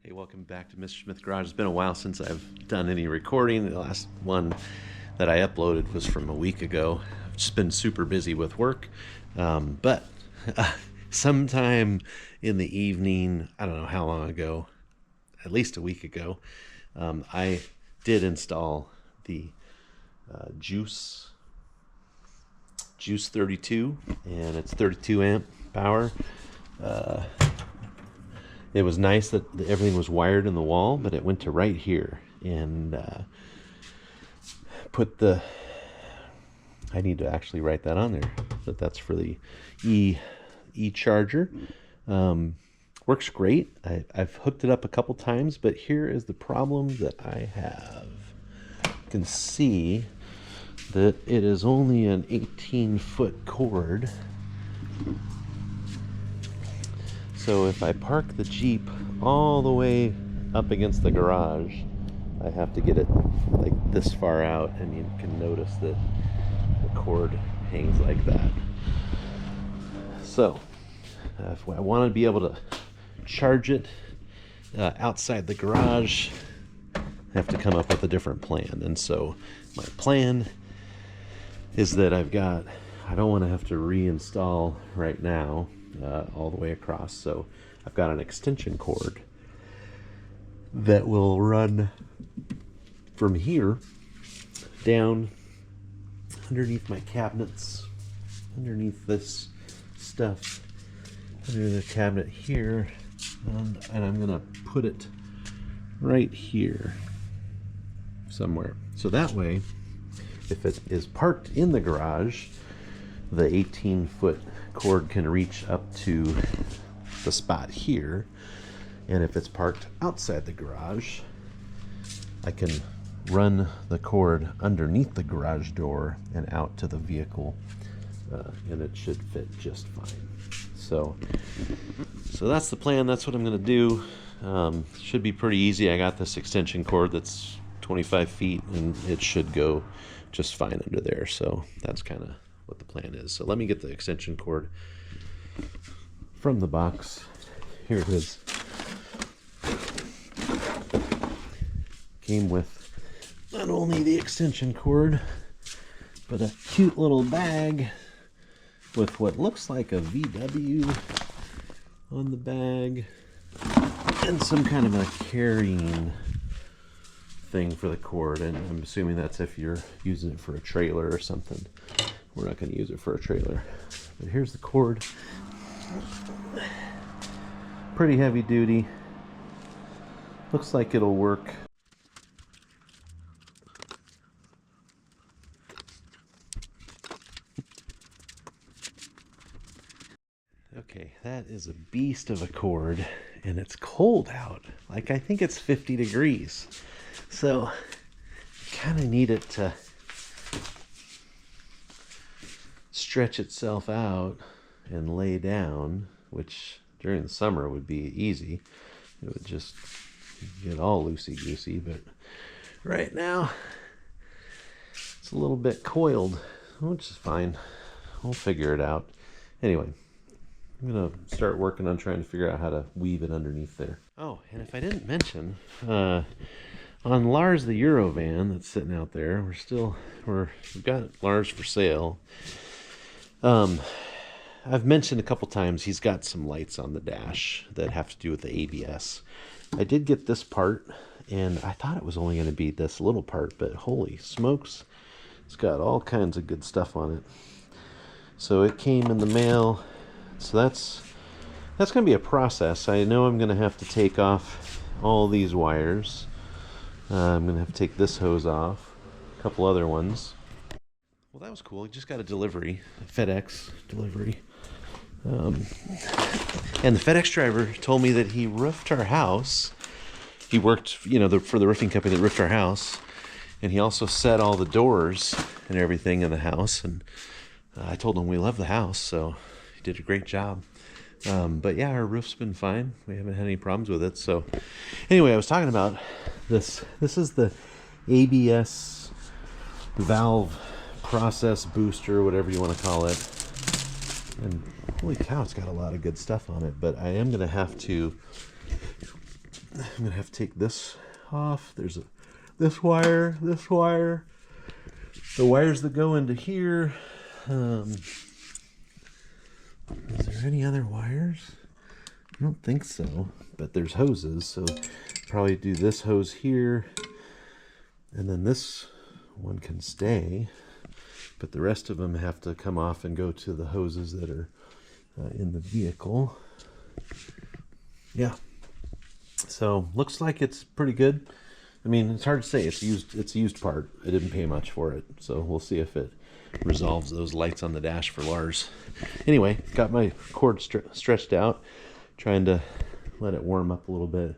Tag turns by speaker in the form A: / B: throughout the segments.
A: Hey, welcome back to Mr. Smith Garage. It's been a while since I've done any recording. The last one that I uploaded was from a week ago. I've just been super busy with work. But sometime in the evening, I don't know how long ago, at least a week ago, I did install the Juice 32, and it's 32 amp power. It was nice that everything was wired in the wall, but it went to right here and I need to actually write that on there, that's for the E charger. Works great. I've hooked it up a couple times, but here is the problem that I have. You can see that it is only an 18-foot cord. So if I park the Jeep all the way up against the garage, I have to get it like this far out, and you can notice that the cord hangs like that. So if I want to be able to charge it outside the garage, I have to come up with a different plan. And so my plan is that I don't want to have to reinstall right now all the way across. So I've got an extension cord that will run from here down underneath my cabinets, underneath this stuff, under the cabinet here, and I'm gonna put it right here somewhere. So that way, if it is parked in the garage, the 18-foot cord can reach up to the spot here, and if it's parked outside the garage, I can run the cord underneath the garage door and out to the vehicle, and it should fit just fine. So that's the plan. That's what I'm going to do. Should be pretty easy. I got this extension cord that's 25 feet, and it should go just fine under there. So that's kind of what the plan is. So let me get the extension cord from the box. Here it is. Came with not only the extension cord, but a cute little bag with what looks like a VW on the bag, and some kind of a carrying thing for the cord. And I'm assuming that's if you're using it for a trailer or something. We're not going to use it for a trailer. But here's the cord. Pretty heavy duty. Looks like it'll work. Okay, that is a beast of a cord, and it's cold out. Like, I think it's 50 degrees. So, kind of need it to stretch itself out and lay down, which during the summer would be easy. It would just get all loosey-goosey, but right now it's a little bit coiled, which is fine. We'll figure it out. Anyway, I'm gonna start working on trying to figure out how to weave it underneath there. Oh, and if I didn't mention, on Lars the Eurovan that's sitting out there, we've got Lars for sale. I've mentioned a couple times he's got some lights on the dash that have to do with the ABS. I did get this part, and I thought it was only going to be this little part, but holy smokes, it's got all kinds of good stuff on it. So it came in the mail. So that's going to be a process. I know I'm going to have to take off all these wires. I'm going to have to take this hose off, a couple other ones. Well, that was cool. I just got a delivery, a FedEx delivery. And the FedEx driver told me that he roofed our house. He worked, for the roofing company that roofed our house. And he also set all the doors and everything in the house. And I told him we love the house, so he did a great job. But yeah, our roof's been fine. We haven't had any problems with it. So anyway, I was talking about this. This is the ABS valve process booster, whatever you want to call it. And holy cow, it's got a lot of good stuff on it. But I am going to have to I'm gonna have to take this off. There's this wire, the wires that go into here. Is there any other wires? I don't think so, but there's hoses, so probably do this hose here, and then this one can stay, but the rest of them have to come off and go to the hoses that are in the vehicle. Yeah, so looks like it's pretty good. I mean, it's hard to say. It's a used part. I didn't pay much for it, so we'll see if it resolves those lights on the dash for Lars. Anyway, got my cord stretched out, trying to let it warm up a little bit,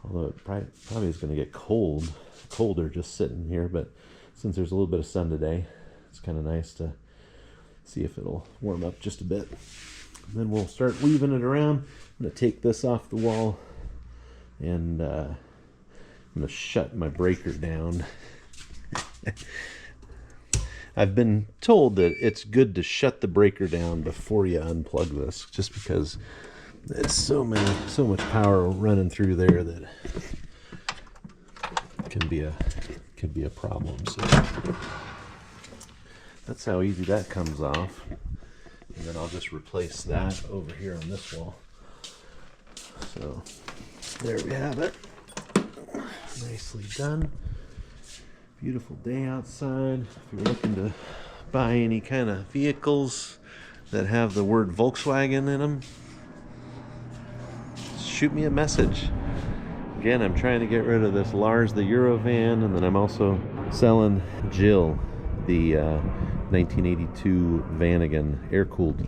A: although it probably is going to get colder just sitting here, but since there's a little bit of sun today, it's kind of nice to see if it'll warm up just a bit. And then we'll start weaving it around. I'm going to take this off the wall, and I'm going to shut my breaker down. I've been told that it's good to shut the breaker down before you unplug this, just because there's so much power running through there that it can be a problem. So that's how easy that comes off. And then I'll just replace that over here on this wall. So there we have it. Nicely done. Beautiful day outside. If you're looking to buy any kind of vehicles that have the word Volkswagen in them, shoot me a message. Again, I'm trying to get rid of this Lars the Eurovan, and then I'm also selling Jill the 1982 Vanagon air-cooled.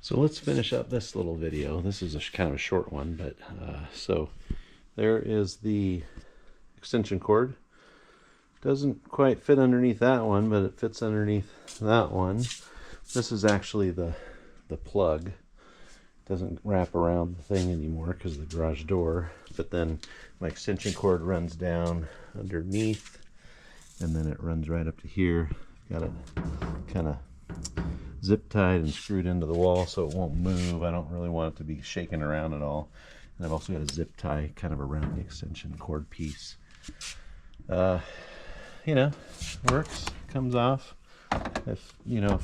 A: So let's finish up this little video. This is kind of a short one, but so there is the extension cord. Doesn't quite fit underneath that one, but it fits underneath that one. This is actually the plug. Doesn't wrap around the thing anymore because of the garage door, but then my extension cord runs down underneath, and then it runs right up to here. Got it kind of zip tied and screwed into the wall so it won't move. I don't really want it to be shaking around at all. And I've also got a zip tie kind of around the extension cord piece. You know, works, comes off. If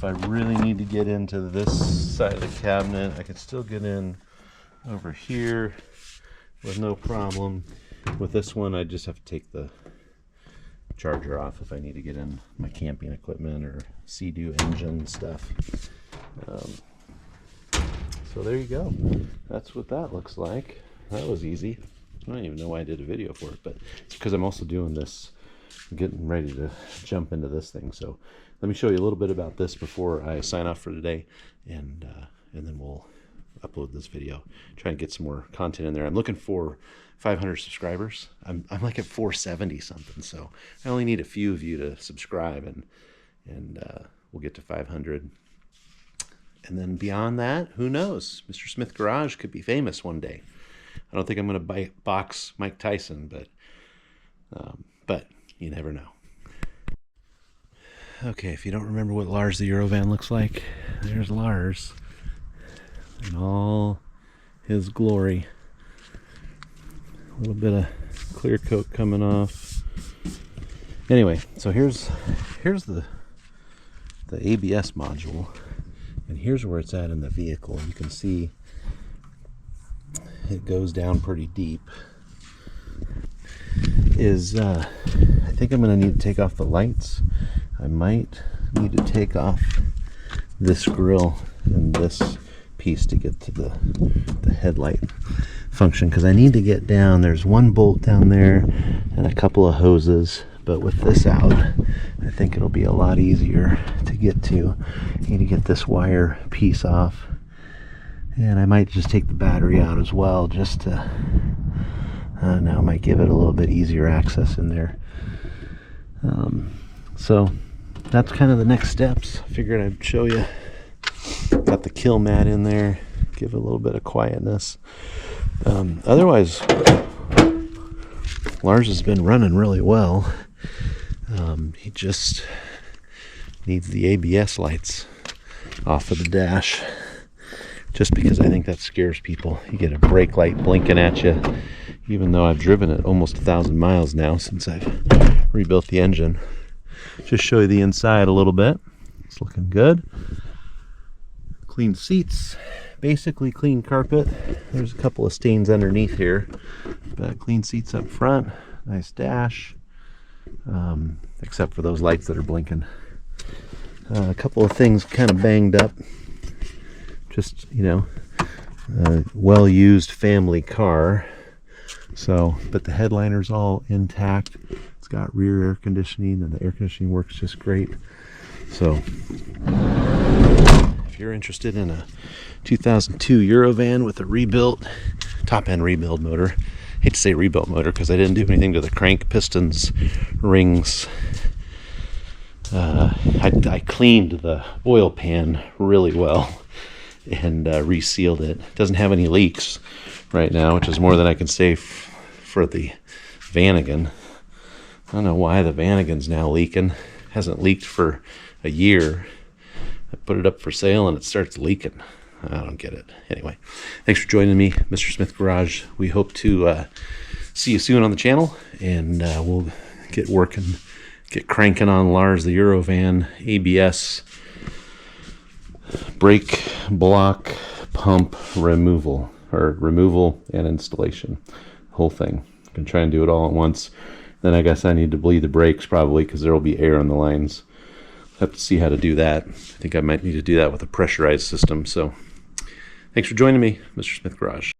A: I really need to get into this side of the cabinet, I can still get in over here with no problem. With this one, I just have to take the charger off if I need to get in my camping equipment or Sea-Doo engine stuff. So there you go. That's what that looks like. That was easy. I don't even know why I did a video for it, but it's because I'm also doing this, getting ready to jump into this thing. So let me show you a little bit about this before I sign off for today, and then we'll upload this video. Try and get some more content in there. I'm looking for 500 subscribers. I'm like at 470 something, so I only need a few of you to subscribe, and we'll get to 500. And then beyond that, who knows? Mr. Smith Garage could be famous one day. I don't think I'm going to box Mike Tyson, but you never know. Okay, if you don't remember what Lars the Eurovan looks like, there's Lars in all his glory. A little bit of clear coat coming off. Anyway, so here's the ABS module, and here's where it's at in the vehicle. You can see it goes down pretty deep. I think I'm going to need to take off the lights. I might need to take off this grill and this piece to get to the headlight function, because I need to get down. There's one bolt down there and a couple of hoses, but with this out, I think it'll be a lot easier to get to. I need to get this wire piece off, and I might just take the battery out as well, just to now might give it a little bit easier access in there. So that's kind of the next steps. I figured I'd show you. Got the kill mat in there, give it a little bit of quietness. Otherwise, Lars has been running really well. He just needs the ABS lights off of the dash. just because I think that scares people. You get a brake light blinking at you, even though I've driven it almost 1,000 miles now since I've rebuilt the engine. Just show you the inside a little bit. It's looking good. Clean seats, basically clean carpet. There's a couple of stains underneath here, but clean seats up front. Nice dash, except for those lights that are blinking. A couple of things kind of banged up. Just, you know, a well-used family car. So, but the headliner's all intact. It's got rear air conditioning, and the air conditioning works just great. So, if you're interested in a 2002 Eurovan with a rebuilt, top-end rebuild motor, I hate to say rebuilt motor because I didn't do anything to the crank, pistons, rings. I cleaned the oil pan really well and resealed it. It doesn't have any leaks right now, which is more than I can say for the Vanagon. I don't know why the Vanagon's now leaking. It hasn't leaked for a year. I put it up for sale and it starts leaking. I don't get it. Anyway, thanks for joining me, Mr. Smith Garage. We hope to see you soon on the channel, and we'll get working, get cranking on Lars the Eurovan ABS brake block pump removal, or removal and installation, whole thing. I'm gonna try and do it all at once. Then I guess I need to bleed the brakes probably, because there will be air on the lines. Have to see how to do that. I think I might need to do that with a pressurized system. So thanks for joining me, Mr. Smith Garage.